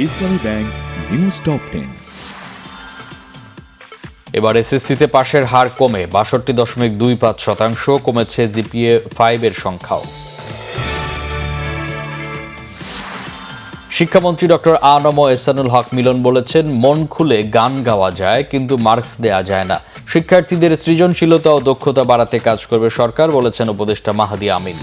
ইসলামী bank news top 10। এবার এসএসসিতে পাশের হার কমে 62.25%, কমেছে জিপিএ 5 এর সংখ্যাও। শিক্ষামন্ত্রী ডক্টর আ.ন.ম এহসানুল হক মিলন বলেছেন, মন খুলে গান গাওয়া যায়, কিন্তু মার্কস দেয়া যায় না। শিক্ষার্থীদের সৃজনশীলতা ও দক্ষতা বাড়াতে কাজ করবে সরকার, বলেছেন উপদেষ্টা মাহাদি আমিন।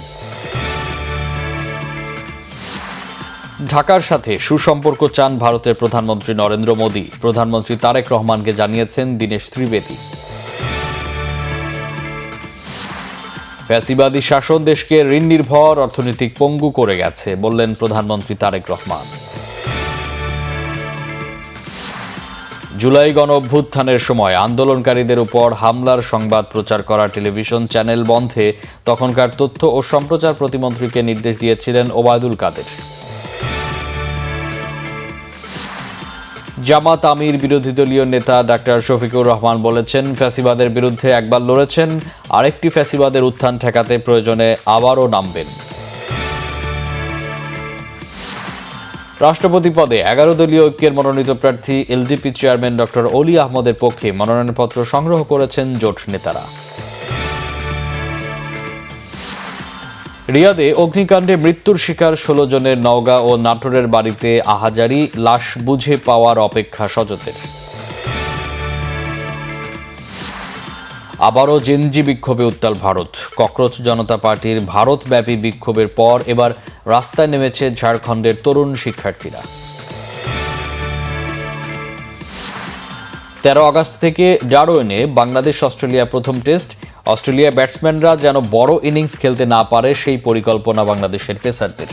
ঢাকার সাথে সুসম্পর্ক চান ভারতের প্রধানমন্ত্রী নরেন্দ্র মোদী। প্রধানমন্ত্রী তারেক রহমানকে জানিয়েছেন দীনেশ ত্রিবেদী। ফ্যাসিবাদী শাসন দেশকে ঋণ নির্ভর, অর্থনৈতিক পঙ্গু করে গেছে, বললেন প্রধানমন্ত্রী তারেক রহমান। জুলাই গণ অভ্যুত্থানের সময় আন্দোলনকারীদের উপর হামলার সংবাদ প্রচার করা টেলিভিশন চ্যানেল বন্ধে তখনকার তথ্য ও সম্প্রচার প্রতিমন্ত্রীকে নির্দেশ দিয়েছিলেন ওবায়দুল কাদের। জামাত আমির বিরোধী দলীয় নেতা ডাক্তার শফিকুর রহমান বলেছেন, ফ্যাসিবাদের বিরুদ্ধে একবার লড়েছেন, আরেকটি ফ্যাসিবাদের উত্থান ঠেকাতে প্রয়োজনে আবারও নামবেন। রাষ্ট্রপতি পদে 11 দলীয় ঐক্যের মনোনীত প্রার্থী এলডিপি চেয়ারম্যান ডক্টর অলি আহমদের পক্ষে মনোনয়নপত্র সংগ্রহ করেছেন জোট নেতারা। রিয়াদে অগ্নিকাণ্ডে মৃত্যুর শিকার 16 জনের নওগাঁ ও নাটোরের বাড়িতে আহাজারি, লাশ বুঝে পাওয়ার অপেক্ষা স্বজনদের। আবারও জেনজি বিক্ষোভে উত্তাল ভারত। ককরোচ জনতা পার্টির ভারতব্যাপী বিক্ষোভের পর এবার রাস্তায় নেমেছে ঝাড়খণ্ডের তরুণ শিক্ষার্থীরা। 13 আগস্ট থেকে ডারওয়েনে বাংলাদেশ অস্ট্রেলিয়া প্রথম টেস্ট। অস্ট্রেলিয়া ব্যাটসম্যানরা যেন বড় ইনিংস খেলতে না পারে, সেই পরিকল্পনা বাংলাদেশের পেসারদের।